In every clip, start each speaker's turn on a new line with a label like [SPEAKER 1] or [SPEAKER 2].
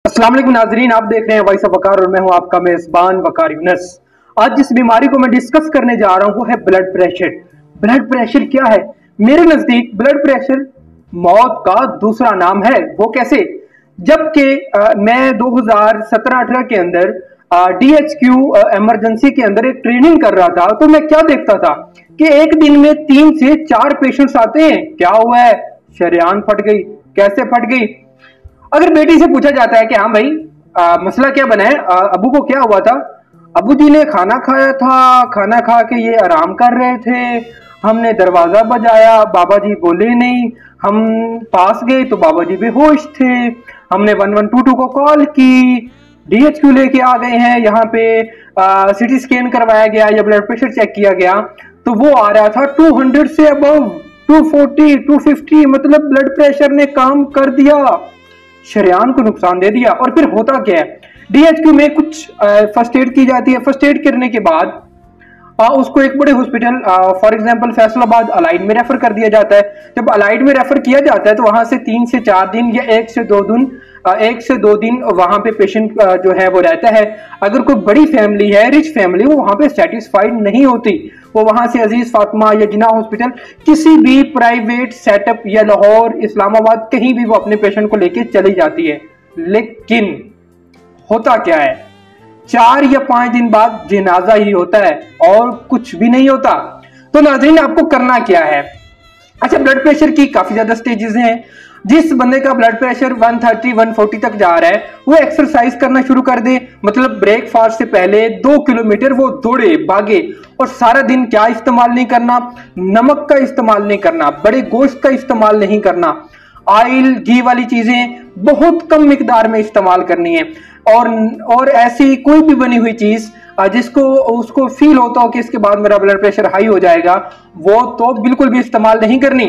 [SPEAKER 1] अस्सलाम वालेकुम नाजरीन, आप देख रहे हैं वॉइस ऑफ वकार और मैं हूं आपका मेजबान वकार यूनस। आज जिस बीमारी को मैं डिस्कस करने जा रहा हूं वो है ब्लड प्रेशर। ब्लड प्रेशर क्या है? मेरे नजदीक ब्लड प्रेशर मौत का दूसरा नाम है। वो कैसे? जबकि मैं 2017-18 के अंदर DHQ इमरजेंसी के अंदर एक ट्रेनिंग कर रहा था, तो मैं क्या देखता था कि एक दिन में 3 से 4 पेशेंट्स आते हैं। क्या हुआ है? शरेआन फट गई। कैसे फट गई? अगर बेटी से पूछा जाता है कि हाँ भाई, मसला क्या बना है, अबू को क्या हुआ था? अबू जी ने खाना खाया था, खाना खा के ये आराम कर रहे थे, हमने दरवाजा बजाया, बाबा जी बोले नहीं, हम पास गए तो बाबा जी बेहोश थे, हमने 1122 को कॉल की, DHQ लेके आ गए हैं, यहाँ पे सिटी स्कैन करवाया गया या ब्लड प्रेशर चेक किया गया तो वो आ रहा था 200 से अबव, 240, 250, मतलब ब्लड प्रेशर ने काम कर दिया, शरेआन को नुकसान दे दिया। और फिर होता क्या है, DHQ में कुछ फर्स्ट एड की जाती है। फर्स्ट एड करने के बाद उसको एक बड़े hospital, for example Faisalabad, allied में रेफर कर दिया जाता है। जब अलाइड में रेफर किया जाता है तो वहां से 3 से 4 दिन या 1 से 2 दिन वहां पे पेशेंट जो है वो रहता है। अगर कोई बड़ी फैमिली है, रिच फैमिली, वो वहां पे सेटिस्फाइड नहीं होती, वो वहां से अजीज फातिमा या जिन्ना हॉस्पिटल, किसी भी प्राइवेट सेटअप या लाहौर, इस्लामाबाद, कहीं भी वो अपने पेशेंट को लेके चली जाती है। लेकिन होता क्या है, 4 या 5 दिन बाद जनाजा ही होता है और कुछ भी नहीं होता। तो नाज़रीन, आपको करना क्या है? अच्छा, ब्लड प्रेशर की काफी ज्यादा स्टेजेस हैं। जिस बंदे का ब्लड प्रेशर 130, 140 तक जा रहा है, वो एक्सरसाइज करना शुरू कर दे। मतलब ब्रेकफास्ट से पहले 2 किलोमीटर वो दौड़े, भागे। और सारा दिन क्या इस्तेमाल नहीं करना? नमक का इस्तेमाल नहीं करना, बड़े गोश्त का इस्तेमाल नहीं करना, ऑयल, घी वाली चीजें बहुत कम मिकदार में इस्तेमाल करनी है। और ऐसी कोई भी बनी हुई चीज जिसको उसको फील होता हो कि इसके बाद मेरा ब्लड प्रेशर हाई हो जाएगा, वो तो बिल्कुल भी इस्तेमाल नहीं करनी।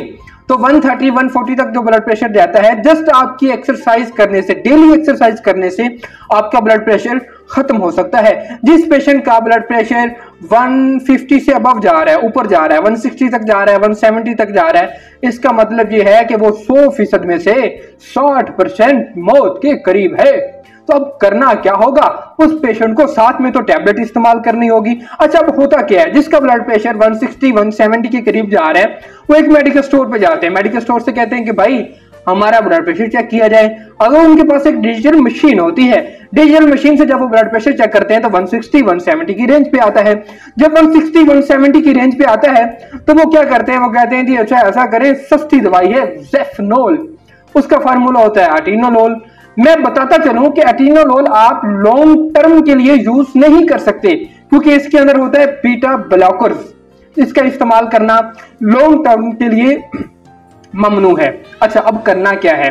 [SPEAKER 1] तो 130, 140 तक जो ब्लड प्रेशर जाता है, जस्ट आपकी एक्सरसाइज करने से, डेली एक्सरसाइज करने से आपका ब्लड प्रेशर खत्म हो सकता है। जिस पेशेंट का ब्लड प्रेशर 150 से अबव जा रहा है, ऊपर जा रहा है, 160 तक जा रहा है, 170 तक जा रहा है, इसका मतलब ये है कि वो 100% में से 60% मौत के करीब है। तो अब करना क्या होगा? उस पेशेंट को साथ में तो टैबलेट इस्तेमाल करनी होगी। अच्छा, अब होता क्या है, जिसका ब्लड प्रेशर 160, 170 के करीब जा रहा है, वो एक मेडिकल स्टोर पे जाते हैं। मेडिकल स्टोर से कहते हैं कि भाई हमारा ब्लड प्रेशर चेक किया जाए। अगर उनके पास एक डिजिटल मशीन होती है, डिजिटल मशीन से जब वो ब्लड प्रेशर चेक करते हैं तो 160, 170 की रेंज पे आता है। जब 160, 170 की रेंज पे आता है तो वो क्या करते हैं, वो कहते हैं कि अच्छा ऐसा करें, सस्ती दवाई है ज़ेफनोल, उसका फार्मूला होता है अटीनोलोल। मैं बताता चलूं कि अटीनोलोल आप लॉन्ग टर्म के लिए यूज नहीं कर सकते क्योंकि इसके अंदर होता है बीटा ब्लॉकर्स। इसका इस्तेमाल करना लॉन्ग टर्म के लिए ममनू है। अच्छा, अब करना क्या है?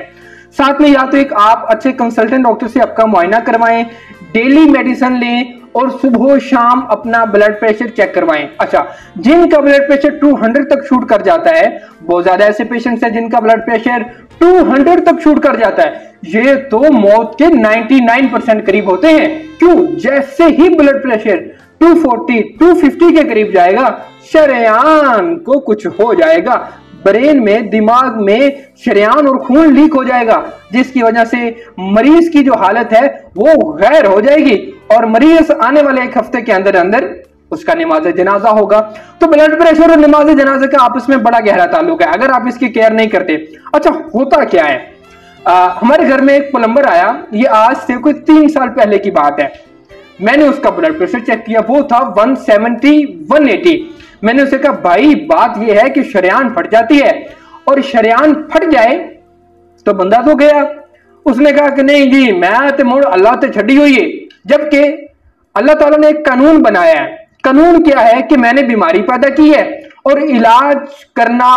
[SPEAKER 1] साथ में या तो एक आप अच्छे कंसल्टेंट डॉक्टर से आपका मुआयना करवाएं, डेली मेडिसिन लें और सुबह शाम अपना ब्लड प्रेशर चेक करवाएं। अच्छा, जिनका ब्लड प्रेशर 200 तक शूट कर जाता है, बहुत ज्यादा ऐसे पेशेंट्स हैं जिनका ब्लड प्रेशर 200 तक शूट कर जाता है, ये तो मौत के 99% करीब होते हैं। क्यों? जैसे ही ब्लड प्रेशर 240, 250 के करीब जाएगा, शरेआन को कुछ हो जाएगा, ब्रेन में, दिमाग में शरेआन और खून लीक हो जाएगा, जिसकी वजह से मरीज की जो हालत है वो गैर हो जाएगी और मरीज आने वाले 1 हफ्ते के अंदर अंदर उसका नमाज जनाजा होगा। तो ब्लड प्रेशर और नमाज जनाजे का आपस में बड़ा गहरा ताल्लुक है अगर आप इसकी केयर नहीं करते। अच्छा, होता क्या है, हमारे घर में एक प्लम्बर आया, ये आज से कोई 3 साल पहले की बात है। मैंने उसका ब्लड प्रेशर चेक किया, वो था 170, 180। मैंने उसे कहा भाई बात यह है कि शरेआन फट जाती है और शरेआन फट जाए तो बंदा तो गया। उसने कहा कि नहीं जी, मैं तो मुड़ अल्लाह ते छड़ी हुई है। जबकि अल्लाह ताला ने एक कानून बनाया है। कानून क्या है कि मैंने बीमारी पैदा की है और इलाज करना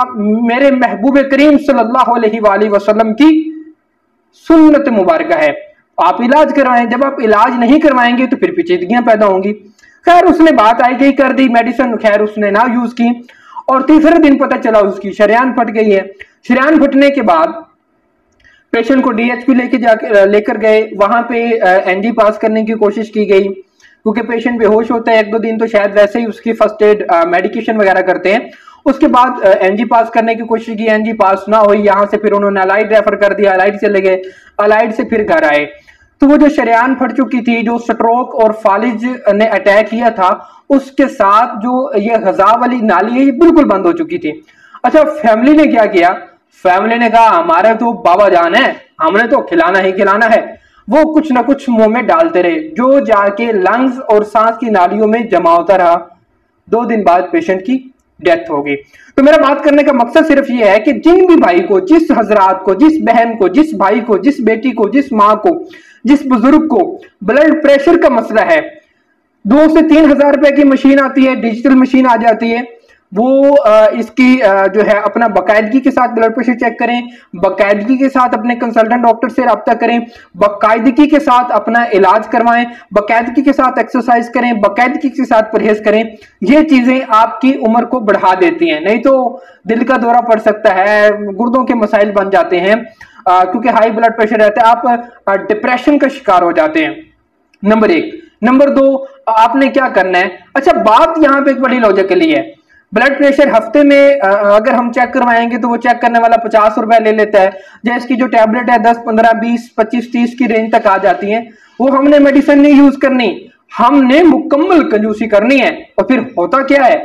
[SPEAKER 1] मेरे महबूब करीम सल्लल्लाहु अलैहि वसल्लम की सुन्नत मुबारक है। आप इलाज करवाएं, जब आप इलाज नहीं करवाएंगे तो फिर पेचीदगियां पैदा होंगी। खैर, उसने बात आई गई कर दी, मेडिसिन खैर उसने ना यूज की और तीसरे दिन पता चला उसकी शरेआन फट गई है। शरेआन फटने के बाद पेशेंट को DHQ लेकर गए, वहां पे एनजी पास करने की कोशिश की गई क्योंकि पेशेंट बेहोश होता है 1-2 दिन, तो शायद वैसे ही उसकी फर्स्ट एड मेडिकेशन वगैरह करते हैं। उसके बाद एनजी पास करने की कोशिश की, एनजी पास ना हुई, यहाँ से फिर उन्होंने अलाइड रेफर कर दिया, अलाइड चले गए, अलाइड से फिर घर आए। तो वो जो शरेयान फट चुकी थी, जो स्ट्रोक और फालिज ने अटैक किया था, उसके साथ जो ये गजा वाली नाली है ये बिल्कुल बंद हो चुकी थी। अच्छा, फैमिली ने क्या किया? फैमिली ने कहा हमारे तो बाबा जान है, हमने तो खिलाना ही खिलाना है। वो कुछ ना कुछ मुंह में डालते रहे, जो जाके लंग्स और सांस की नालियों में जमा होता रहा। 2 दिन बाद पेशेंट की डेथ हो गई। तो मेरा बात करने का मकसद सिर्फ ये है कि जिन भी भाई को, जिस हजरात को, जिस बहन को, जिस भाई को, जिस बेटी को, जिस माँ को, जिस बुजुर्ग को ब्लड प्रेशर का मसला है, 2 से 3 हजार रुपए की मशीन आती है, डिजिटल मशीन आ जाती है। वो इसकी जो है अपना बाकायदगी के साथ ब्लड प्रेशर चेक करें, बाकायदगी के साथ अपने कंसल्टेंट डॉक्टर से रब्ता करें, बाकायदगी के साथ अपना इलाज करवाएं, बाकायदगी के साथ एक्सरसाइज करें, बाकायदगी के साथ परहेज करें। ये चीजें आपकी उम्र को बढ़ा देती हैं, नहीं तो दिल का दौरा पड़ सकता है, गुर्दों के मसाइल बन जाते हैं, क्योंकि हाई ब्लड प्रेशर रहता है, आप डिप्रेशन का शिकार हो जाते हैं। नंबर 1। नंबर 2, आपने क्या करना है? अच्छा, बात यहां पे एक बड़ी लॉजिकली है। ब्लड प्रेशर हफ्ते में अगर हम चेक करवाएंगे तो वो चेक करने वाला 50 रुपए ले लेता है, जैसे इसकी जो टैबलेट है 10, 15, 20, 25, 30 की रेंज तक आ जाती है। वो हमने मेडिसिन नहीं यूज करनी, हमने मुकम्मल कंजूसी करनी है। और फिर होता क्या है?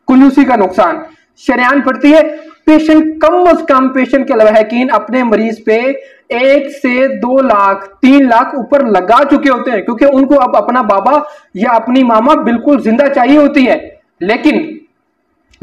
[SPEAKER 1] कंजूसी का नुकसान शरेयान पड़ती है। पेशेंट कम अज कम, पेशेंट के लवाहकीन अपने मरीज पे 1 से 2 लाख 3 लाख ऊपर लगा चुके होते हैं, क्योंकि उनको अब अपना बाबा या अपनी मामा बिल्कुल जिंदा चाहिए होती है, लेकिन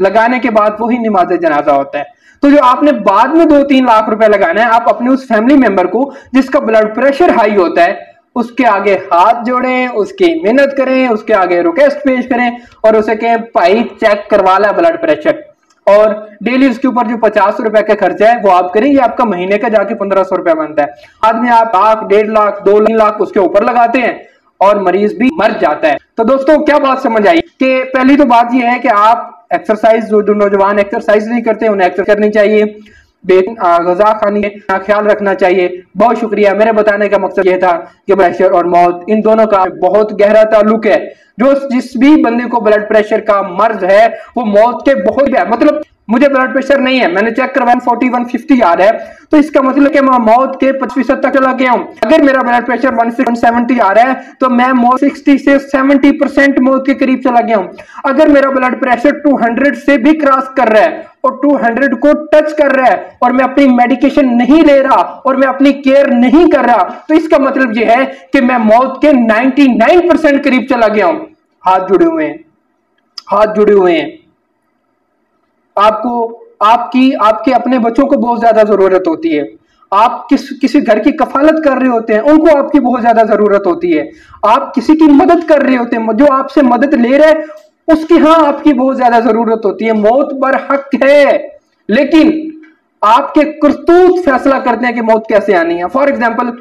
[SPEAKER 1] लगाने के बाद वही नमाज जनाजा होता है। तो जो आपने बाद में 2-3 लाख रुपए लगाना है, आप अपने उस फैमिली मेंबर को जिसका ब्लड प्रेशर हाई होता है, उसके आगे हाथ जोड़ें, उसकी मेहनत करें, उसके आगे रिक्वेस्ट पेश करें और उसे कहें भाई चेक करवा ला ब्लड प्रेशर। और डेली उसके ऊपर जो 50 रुपए का खर्चा है वो आप करें, ये आपका महीने का जाके 1500 रुपया बनता है। आदमी आप 1 लाख, 1.5 लाख, 2 लाख उसके ऊपर लगाते हैं और मरीज भी मर जाता है। तो दोस्तों, क्या बात समझ आई कि पहली तो बात यह है कि आप एक्सरसाइज, जो नौजवान एक्सरसाइज नहीं करते उन्हें एक्सरसाइज करनी चाहिए, गजा खानी का ख्याल रखना चाहिए। बहुत शुक्रिया। मेरे बताने का मकसद यह था कि प्रेशर और मौत, इन दोनों का बहुत गहरा ताल्लुक है। जो जिस भी बंदे को ब्लड प्रेशर का मर्ज है वो मौत के बहुत है। मतलब मुझे ब्लड प्रेशर नहीं है, मैंने चेक करवाया 140, 150 आ रहा है, तो इसका मतलब कि मैं मौत के 25% तक चला गया हूं। अगर मेरा ब्लड प्रेशर 170 आ रहा है तो मैं 60 से 70% मौत के करीब चला गया हूं। अगर मेरा ब्लड प्रेशर 200 से भी क्रॉस कर रहा है और 200 को टच कर रहा है और मैं अपनी मेडिकेशन नहीं ले रहा और मैं अपनी केयर नहीं कर रहा, तो इसका मतलब यह है कि मैं मौत के 99% करीब चला गया हूं। हाथ जुड़े हुए हैं, हाथ जुड़े हुए हैं। आपको आपके अपने बच्चों को बहुत ज्यादा जरूरत होती है। आप किसी घर की कफालत कर रहे होते हैं, उनको आपकी बहुत ज्यादा जरूरत होती है। आप किसी की मदद कर रहे होते हैं, जो आपसे मदद ले रहे हैं उसकी आपकी बहुत ज्यादा जरूरत होती है। मौत बरहक है, लेकिन आपके करतूत फैसला करते हैं कि मौत कैसे आनी है। फॉर एग्जाम्पल,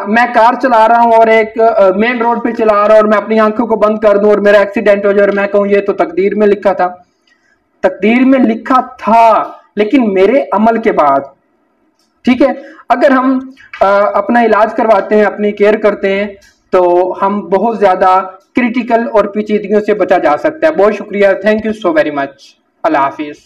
[SPEAKER 1] मैं कार चला रहा हूं और एक मेन रोड पे चला रहा हूं और मैं अपनी आंखों को बंद कर दूं और मेरा एक्सीडेंट हो जाए और मैं कहूं ये तो तकदीर में लिखा था। तकदीर में लिखा था, लेकिन मेरे अमल के बाद। ठीक है, अगर हम अपना इलाज करवाते हैं, अपनी केयर करते हैं, तो हम बहुत ज्यादा क्रिटिकल और पेचीदगियों से बचा जा सकता है। बहुत शुक्रिया, thank you so very much. Allah Hafiz.